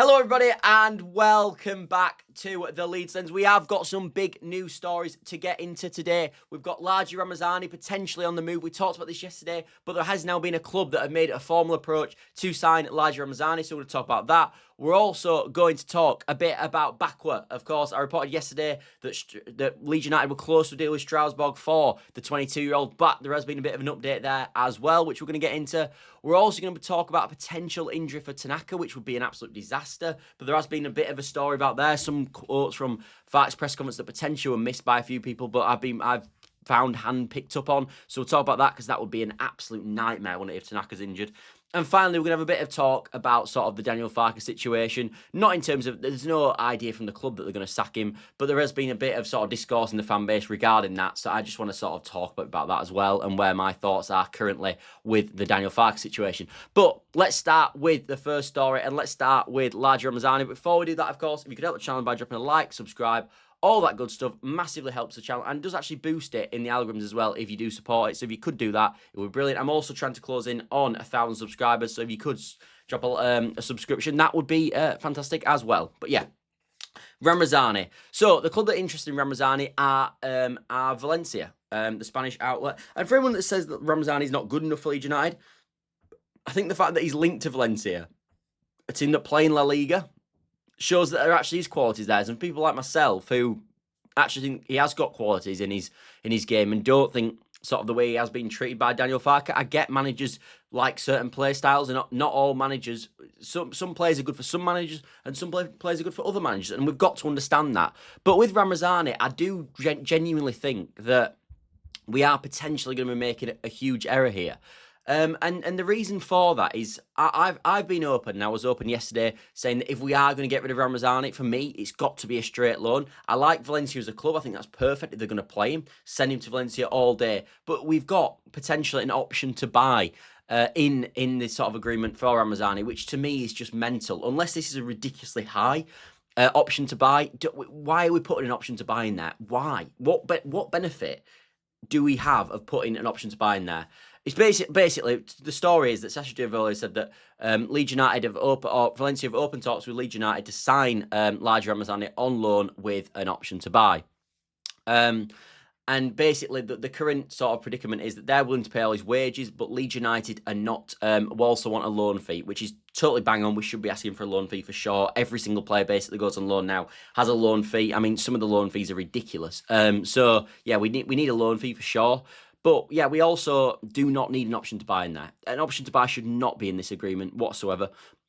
Hello everybody and welcome back to the Leeds Lens. We have got some big news stories to get into today. We've got Largie Ramazani potentially on the move. We talked about this yesterday, but there has now been a club that have made a formal approach to sign Largie Ramazani, so we're going to talk about that. We're also going to talk a bit about Bakqua. Of course, I reported yesterday that Leeds United were close to a deal with Strasbourg for the 22-year-old, but there has been a bit of an update there as well, which we're going to get into. We're also going to talk about a potential injury for Tanaka, which would be an absolute disaster, but there has been a bit of a story about there. Some quotes from Farke's press conference that potentially were missed by a few people, but I've found hand picked up on, so we'll talk about that because that would be an absolute nightmare, wouldn't it, if Tanaka's injured. And finally, we're going to have a bit of talk about sort of the Daniel Farke situation. Not in terms of, there's no idea from the club that they're going to sack him, but there has been a bit of sort of discourse in the fan base regarding that. So I just want to sort of talk about that as well and where my thoughts are currently with the Daniel Farke situation. But let's start with the first story and let's start with Largie Ramazani. Before we do that, of course, if you could help the channel by dropping a like, subscribe, all that good stuff massively helps the channel and does actually boost it in the algorithms as well if you do support it. So if you could do that, it would be brilliant. I'm also trying to close in on 1,000 subscribers. So if you could drop a subscription, that would be fantastic as well. But yeah, Ramazani. So the club that are interested in Ramazani are Valencia, the Spanish outlet. And for everyone that says that Ramazani is not good enough for Leeds United, I think the fact that he's linked to Valencia, a team that play in La Liga, shows that there actually is qualities there. And people like myself who actually think he has got qualities in his game and don't think sort of the way he has been treated by Daniel Farke. I get managers like certain play styles, and not all managers. Some players are good for some managers, and some players are good for other managers, and we've got to understand that. But with Ramazani, I do genuinely think that we are potentially going to be making a huge error here. And the reason for that is I've been open, and I was open yesterday, saying that if we are going to get rid of Ramazani, for me, it's got to be a straight loan. I like Valencia as a club. I think that's perfect if they're going to play him. Send him to Valencia all day. But we've got potentially an option to buy in this sort of agreement for Ramazani, which to me is just mental. Unless this is a ridiculously high option to buy. Why are we putting an option to buy in there? Why? What benefit do we have of putting an option to buy in there? It's basically the story is that Sacha Giovoli said that Leeds United Valencia have open talks with Leeds United to sign Largie Ramazani on loan with an option to buy. And basically, the current sort of predicament is that they're willing to pay all his wages, but Leeds United are not. Will also want a loan fee, which is totally bang on. We should be asking for a loan fee for sure. Every single player basically goes on loan now has a loan fee. I mean, some of the loan fees are ridiculous. So yeah, we need a loan fee for sure. But yeah, we also do not need an option to buy in there. An option to buy should not be in this agreement whatsoever,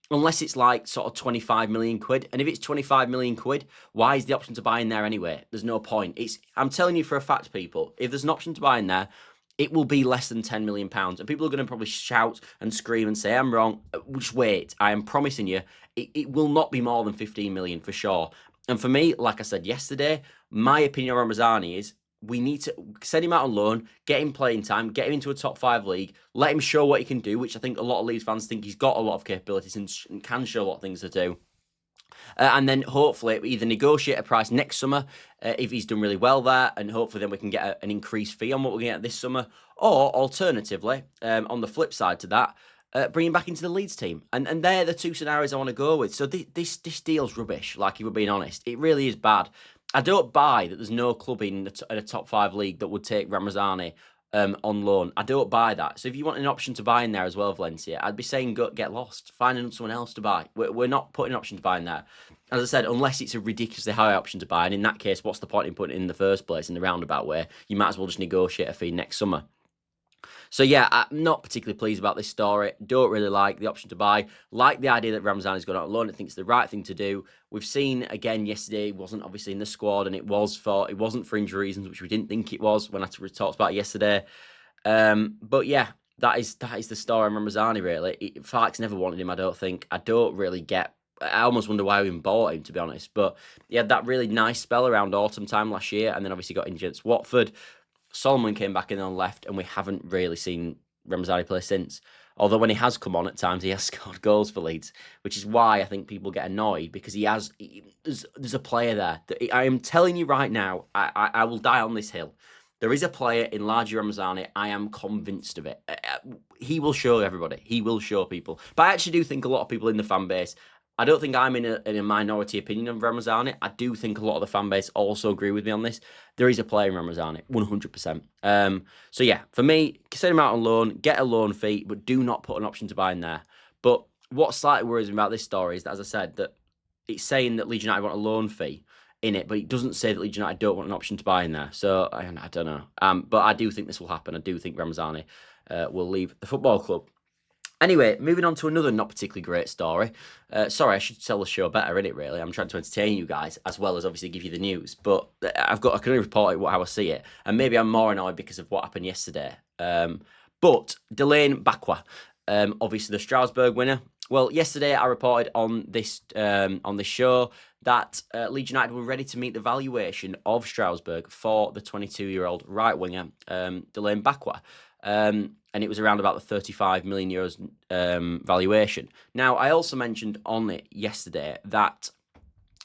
unless it's like sort of 25 million quid. And if it's 25 million quid, why is the option to buy in there anyway? There's no point. I'm telling you for a fact, people, if there's an option to buy in there, it will be less than £10 million. And people are going to probably shout and scream and say, I'm wrong. Just wait. I am promising you, it will not be more than 15 million for sure. And for me, like I said yesterday, my opinion on Ramazani is, we need to send him out on loan, get him playing time, get him into a top 5 league, let him show what he can do, which I think a lot of Leeds fans think he's got a lot of capabilities and can show a lot of things to do. And then hopefully either negotiate a price next summer if he's done really well there, and hopefully then we can get an increased fee on what we're going to get this summer. Or alternatively, on the flip side to that, bring him back into the Leeds team. And they're the two scenarios I want to go with. So this deal's rubbish, like if we're being honest. It really is bad. I don't buy that there's no club in a top 5 league that would take Ramazani on loan. I don't buy that. So if you want an option to buy in there as well, Valencia, I'd be saying go get lost. Find someone else to buy. We're not putting an option to buy in there. As I said, unless it's a ridiculously high option to buy. And in that case, what's the point in putting it in the first place in the roundabout way? You might as well just negotiate a fee next summer. So yeah, I'm not particularly pleased about this story. Don't really like the option to buy. Like the idea that Ramazani's gone out on loan. I think it's the right thing to do. We've seen again yesterday, he wasn't obviously in the squad, and it wasn't for injury reasons, which we didn't think it was when I talked about it yesterday. But yeah, that is the story on Ramazani really. Farke's never wanted him, I don't think. I don't really get. I almost wonder why we even bought him, to be honest. But he had that really nice spell around autumn time last year, and then obviously got injured against Watford. Solomon came back in on left, and we haven't really seen Ramazani play since. Although when he has come on at times, he has scored goals for Leeds, which is why I think people get annoyed, because there's a player there. That I am telling you right now, I will die on this hill. There is a player in Largie Ramazani. I am convinced of it. He will show everybody. He will show people. But I actually do think a lot of people in the fan base I don't think I'm in a minority opinion of Ramazani. I do think a lot of the fan base also agree with me on this. There is a player in Ramazani, 100%. So yeah, for me, send him out on loan, get a loan fee, but do not put an option to buy in there. But what slightly worries me about this story is that, as I said, that it's saying that Leeds United want a loan fee in it, but it doesn't say that Leeds United don't want an option to buy in there. So I don't know. But I do think this will happen. I do think Ramazani will leave the football club. Anyway, moving on to another not particularly great story. Sorry, I should sell the show better, innit, really? I'm trying to entertain you guys, as well as obviously give you the news. But I can only report it how I see it. And maybe I'm more annoyed because of what happened yesterday. But Dilane Bakwa, obviously the Strasbourg winner. Well, yesterday I reported on this show that Leeds United were ready to meet the valuation of Strasbourg for the 22-year-old right winger, Dilane Bakwa. And it was around about the 35 million euros valuation. Now, I also mentioned on it yesterday that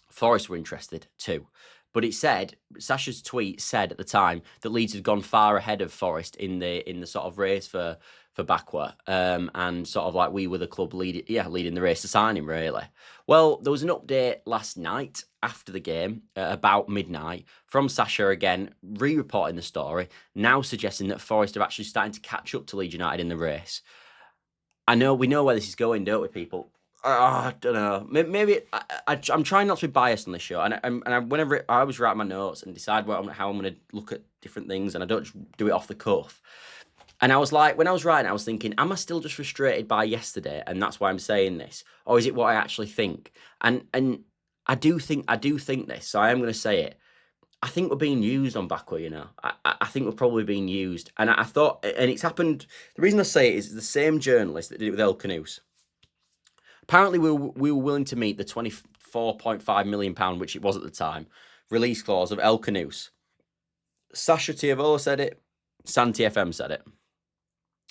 Forest were interested too. But it said, Sasha's tweet said at the time that Leeds had gone far ahead of Forest in the sort of race for Bakqua, and sort of like we were the club leading the race to sign him, really. Well, there was an update last night after the game, about midnight, from Sasha again, re-reporting the story, now suggesting that Forest are actually starting to catch up to Leeds United in the race. We know where this is going, don't we, people? I don't know. Maybe I'm trying not to be biased on this show, and whenever I always write my notes and decide how I'm going to look at different things, and I don't just do it off the cuff. And I was like, when I was writing, I was thinking, am I still just frustrated by yesterday, and that's why I'm saying this, or is it what I actually think? And I do think this, so I am going to say it. I think we're being used on Bakqua, you know. I think we're probably being used, and I thought, and it's happened. The reason I say it is the same journalist that did it with Khannouss. Apparently, we were willing to meet the £24.5 million, which it was at the time, release clause of Khannouss. Sasha Tiavola said it. Santi FM said it.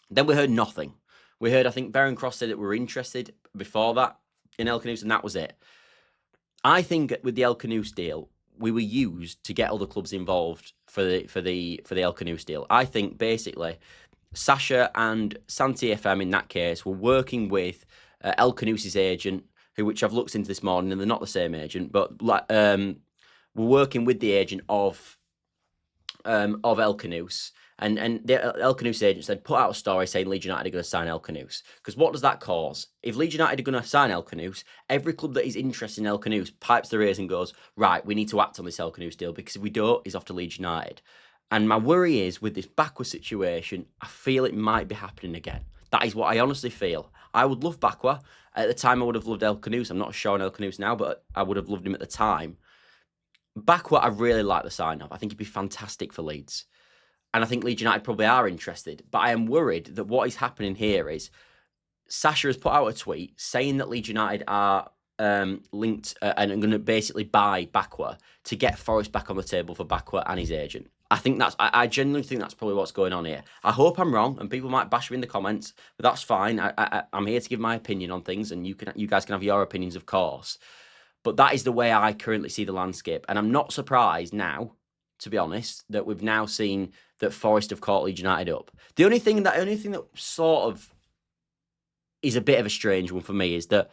Then we heard nothing. We heard, I think, Beren Cross said that we were interested before that in Khannouss, and that was it. I think with the Khannouss deal, we were used to get other clubs involved for the Khannouss deal. I think basically Sasha and Santi FM in that case were working with Khannouss's agent, which I've looked into this morning, and they're not the same agent, but we're working with the agent of Khannouss. And the Khannouss agent said, put out a story saying Leeds United are going to sign Khannouss. Because what does that cause? If Leeds United are going to sign Khannouss, every club that is interested in Khannouss pipes their ears and goes, right, we need to act on this Khannouss deal, because if we don't, he's off to Leeds United. And my worry is, with this Bakqua situation, I feel it might be happening again. That is what I honestly feel. I would love Bakqua. At the time, I would have loved Khannouss. I'm not sure on Khannouss now, but I would have loved him at the time. Bakqua, I really like the sign of. I think he'd be fantastic for Leeds. And I think Leeds United probably are interested. But I am worried that what is happening here is Sasha has put out a tweet saying that Leeds United are linked and are going to basically buy Bakqua to get Forest back on the table for Bakqua and his agent. I genuinely think that's probably what's going on here. I hope I'm wrong, and people might bash me in the comments, but that's fine. I'm here to give my opinion on things, and you guys can have your opinions, of course. But that is the way I currently see the landscape, and I'm not surprised now, to be honest, that we've now seen that Forest have caught Leeds United up. The only thing that sort of is a bit of a strange one for me is that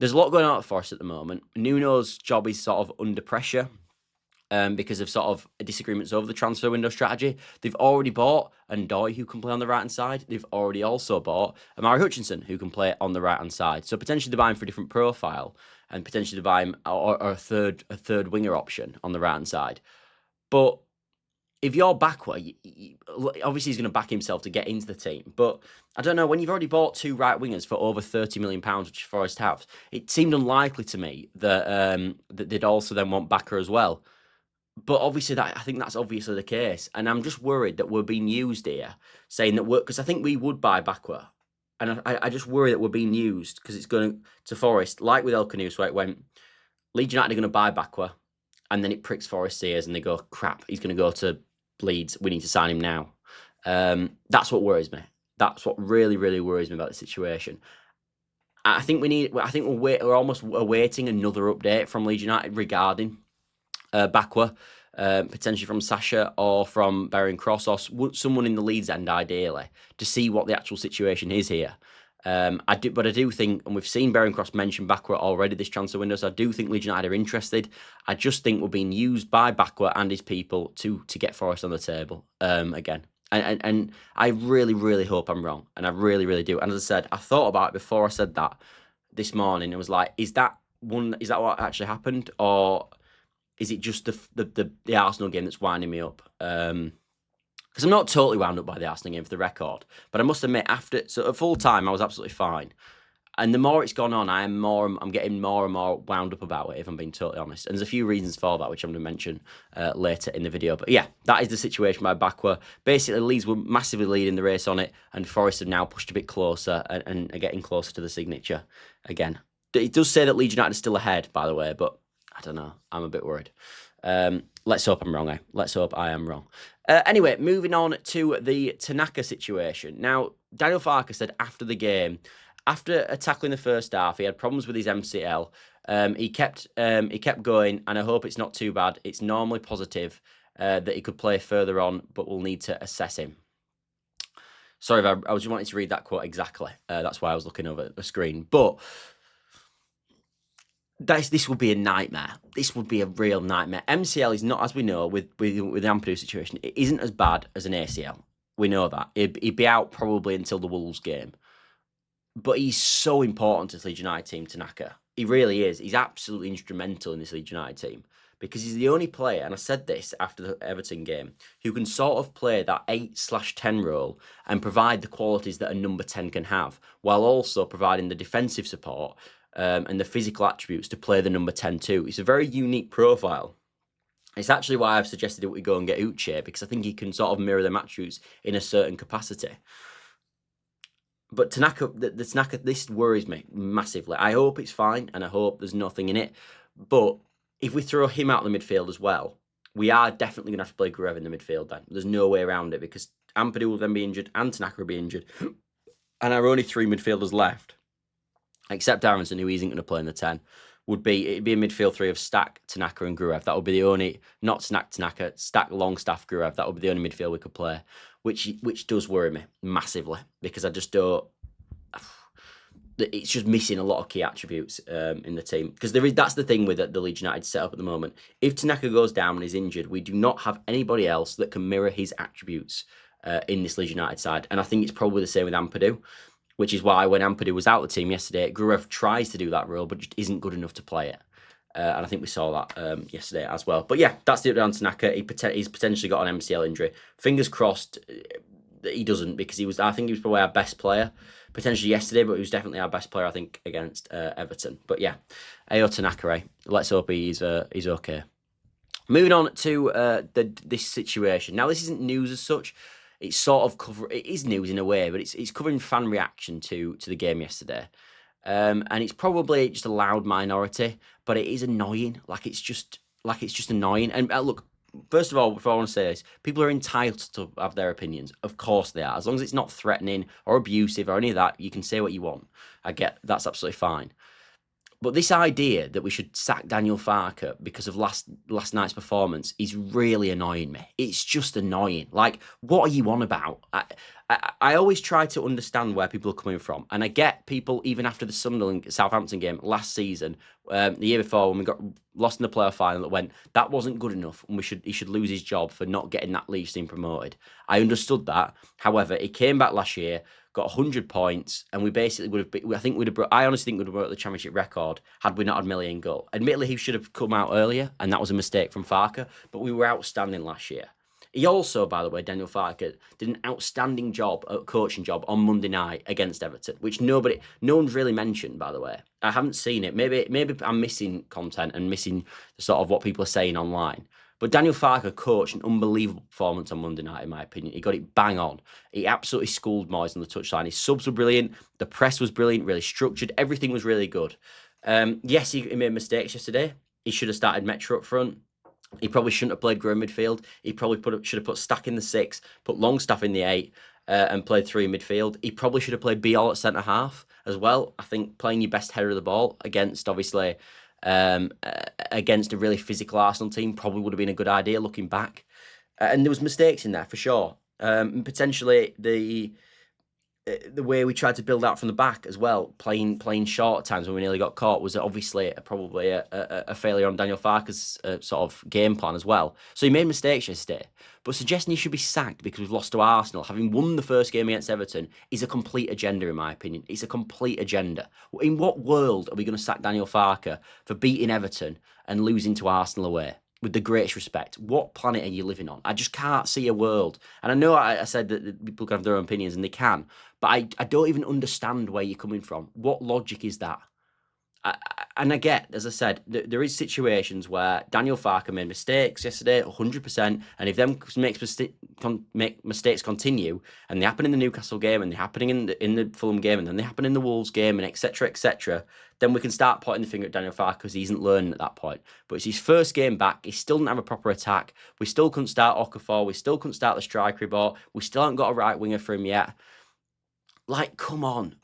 there's a lot going on at Forest at the moment. Nuno's job is sort of under pressure because of sort of disagreements over the transfer window strategy. They've already bought Ndoye, who can play on the right-hand side. They've already also bought Amari Hutchinson, who can play on the right-hand side. So potentially they're buying for a different profile, and potentially they're buying or a third winger option on the right-hand side. But if you're Bakqua, obviously he's going to back himself to get into the team. But I don't know, when you've already bought two right wingers for over £30 million, which Forest have, it seemed unlikely to me that they'd also then want Bakqua as well. But obviously, I think that's obviously the case. And I'm just worried that we're being used here, saying that because I think we would buy Bakqua. And I just worry that we're being used because it's going to Forest, like with Khannouss, where it went, Leeds United are going to buy Bakqua, and then it pricks Forest's ears and they go, crap, he's going to go to Leeds, we need to sign him now. That's what worries me. That's what really, really worries me about the situation. I think we're almost awaiting another update from Leeds United regarding Bakqua, potentially from Sasha or from Beren Cross or someone in the Leeds end, ideally, to see what the actual situation is here. But I do think, and we've seen Cross mention Bakqua already this transfer window, so I do think Leeds United are interested. I just think we're being used by Bakqua and his people to get Forest on the table again. And I really, really hope I'm wrong, and I really, really do. And as I said, I thought about it before I said that this morning. It was like, is that what actually happened, or is it just the Arsenal game that's winding me up? Because I'm not totally wound up by the Arsenal game for the record, but I must admit, at full time, I was absolutely fine. And the more it's gone on, I'm getting more and more wound up about it, if I'm being totally honest. And there's a few reasons for that, which I'm going to mention later in the video. But yeah, that is the situation by Bakqua. Basically, Leeds were massively leading the race on it, and Forest have now pushed a bit closer and are getting closer to the signature again. It does say that Leeds United is still ahead, by the way, but I don't know. I'm a bit worried. Let's hope I'm wrong, eh? Let's hope I am wrong. Anyway, moving on to the Tanaka situation. Now, Daniel Farke said after the game, after tackling the first half, he had problems with his MCL. He kept going, and I hope it's not too bad. It's normally positive that he could play further on, but we'll need to assess him. Sorry, I was just wanting to read that quote exactly. That's why I was looking over at the screen. But this would be a nightmare. This would be a real nightmare. MCL is not, as we know, with the Ampadu situation, it isn't as bad as an ACL. We know that. He'd be out probably until the Wolves game. But he's so important to this Leeds United team, Tanaka. He really is. He's absolutely instrumental in this Leeds United team. Because he's the only player, and I said this after the Everton game, who can sort of play that 8/10 role and provide the qualities that a number 10 can have, while also providing the defensive support and the physical attributes to play the number 10 too. It's a very unique profile. It's actually why I've suggested that we go and get Uche, because I think he can sort of mirror the attributes in a certain capacity. But Tanaka, Tanaka, this worries me massively. I hope it's fine, and I hope there's nothing in it. But if we throw him out of the midfield as well, we are definitely going to have to play Gruev in the midfield then. There's no way around it, because Ampadu will then be injured and Tanaka will be injured. And our only three midfielders left, except Aronson, who isn't going to play in the 10, it'd be a midfield three of Stach, Tanaka and Gruev. That would be the only, not Tanaka, Stach, Longstaff, Gruev. That would be the only midfield we could play, which does worry me massively, because I just don't, it's just missing a lot of key attributes in the team. Because that's the thing with the Leeds United setup at the moment. If Tanaka goes down and is injured, we do not have anybody else that can mirror his attributes in this Leeds United side. And I think it's probably the same with Ampadu, which is why when Ampadu was out of the team yesterday, Gruev tries to do that role, but just isn't good enough to play it. And I think we saw that yesterday as well. But yeah, that's the update on Tanaka. He's potentially got an MCL injury. Fingers crossed that he doesn't, because I think he was probably our best player, potentially yesterday, but he was definitely our best player, I think, against Everton. But yeah, Ayo Tanaka, let's hope he's okay. Moving on to this situation. Now, this isn't news as such. It's sort of it is news in a way, but it's covering fan reaction to the game yesterday. And it's probably just a loud minority, but it is annoying. It's just annoying. And look, first of all, before I want to say this, people are entitled to have their opinions. Of course they are. As long as it's not threatening or abusive or any of that, you can say what you want. I get that's absolutely fine. But this idea that we should sack Daniel Farke because of last night's performance is really annoying me. It's just annoying. What are you on about? I always try to understand where people are coming from. And I get people, even after the Southampton game last season, the year before, when we got lost in the playoff final, that went, that wasn't good enough, and he should lose his job for not getting that Leeds team promoted. I understood that. However, he came back last year, got 100 points, and we basically would have, I honestly think we'd have broke the championship record had we not had Millie in goal. Admittedly, he should have come out earlier, and that was a mistake from Farke, but we were outstanding last year. He also, by the way, Daniel Farke, did an outstanding coaching job on Monday night against Everton, which no one's really mentioned, by the way. I haven't seen it. Maybe I'm missing content and missing the sort of what people are saying online. But Daniel Farke coached an unbelievable performance on Monday night, in my opinion. He got it bang on. He absolutely schooled Moyes on the touchline. His subs were brilliant. The press was brilliant, really structured. Everything was really good. Yes, he made mistakes yesterday. He should have started Metro up front. He probably shouldn't have played Gruev midfield. He probably should have put Stach in the 6, put Longstaff in the 8, and played 3 in midfield. He probably should have played Biol at centre half as well. I think playing your best header of the ball against, obviously, against a really physical Arsenal team probably would have been a good idea looking back. And there was mistakes in there for sure. Potentially the way we tried to build out from the back as well, playing short at times when we nearly got caught, was obviously probably a failure on Daniel Farke's sort of game plan as well. So he made mistakes yesterday. But suggesting he should be sacked because we've lost to Arsenal, having won the first game against Everton, is a complete agenda, in my opinion. It's a complete agenda. In what world are we going to sack Daniel Farke for beating Everton and losing to Arsenal away? With the greatest respect, what planet are you living on? I just can't see a world. And I know I said that people can have their own opinions, and they can, but I don't even understand where you're coming from. What logic is that? And I get, as I said, there is situations where Daniel Farke made mistakes yesterday, 100%, and if them make mistakes continue, and they happen in the Newcastle game, and they're happening in the Fulham game, and then they happen in the Wolves game, and etc., then we can start pointing the finger at Daniel Farke because he isn't learning at that point. But it's his first game back. He still didn't have a proper attack. We still couldn't start Okafor. We still couldn't start the striker he bought. We still haven't got a right winger for him yet. Like, come on.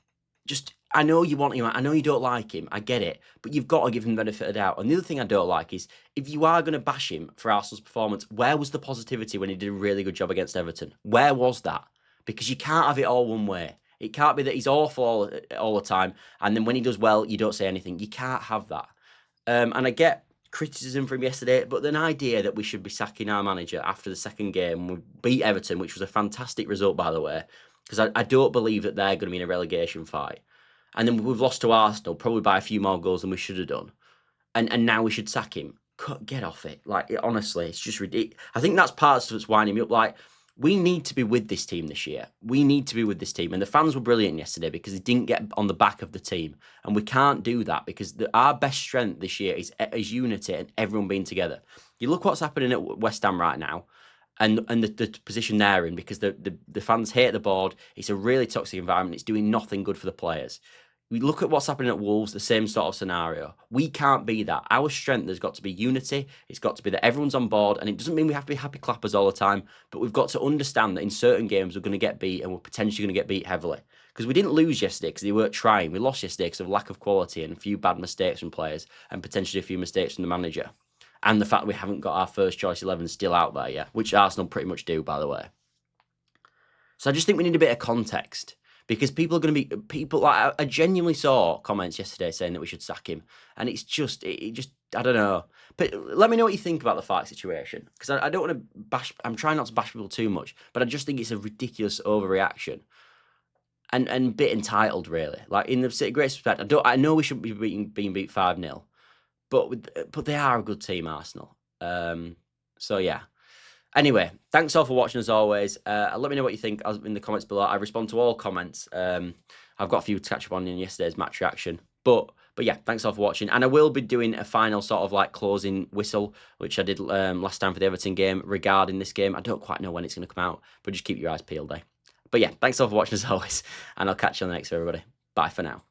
I know you want him. I know you don't like him. I get it. But you've got to give him the benefit of the doubt. And the other thing I don't like is, if you are going to bash him for Arsenal's performance, where was the positivity when he did a really good job against Everton? Where was that? Because you can't have it all one way. It can't be that he's awful all the time, and then when he does well, you don't say anything. You can't have that. And I get criticism from yesterday, but an idea that we should be sacking our manager after the second game, we beat Everton, which was a fantastic result, by the way, because I don't believe that they're going to be in a relegation fight. And then we've lost to Arsenal, probably by a few more goals than we should have done. And now we should sack him. Get off it. Like, honestly, it's just ridiculous. I think that's part of stuff that's winding me up. Like, we need to be with this team this year. We need to be with this team. And the fans were brilliant yesterday because they didn't get on the back of the team. And we can't do that because our best strength this year is unity and everyone being together. You look what's happening at West Ham right now, and the position they're in, because the fans hate the board. It's a really toxic environment. It's doing nothing good for the players. We look at what's happening at Wolves, the same sort of scenario. We can't be that. Our strength has got to be unity. It's got to be that everyone's on board. And it doesn't mean we have to be happy clappers all the time, but we've got to understand that in certain games we're going to get beat, and we're potentially going to get beat heavily. Because we didn't lose yesterday because they weren't trying. We lost yesterday because of lack of quality and a few bad mistakes from players, and potentially a few mistakes from the manager. And the fact that we haven't got our first choice 11 still out there yet, which Arsenal pretty much do, by the way. So I just think we need a bit of context. Because people are going to be like, I genuinely saw comments yesterday saying that we should sack him, and it's just I don't know. But let me know what you think about the Farke situation, because I don't want to bash. I'm trying not to bash people too much, but I just think it's a ridiculous overreaction, and a bit entitled, really. Like, in the greatest respect, I know we shouldn't be being beat 5-0, but they are a good team, Arsenal. So yeah. Anyway, thanks all for watching as always. Let me know what you think in the comments below. I respond to all comments. I've got a few to catch up on in yesterday's match reaction. But yeah, thanks all for watching. And I will be doing a final sort of like closing whistle, which I did last time for the Everton game regarding this game. I don't quite know when it's going to come out, but just keep your eyes peeled, eh? But yeah, thanks all for watching as always. And I'll catch you on the next video, everybody. Bye for now.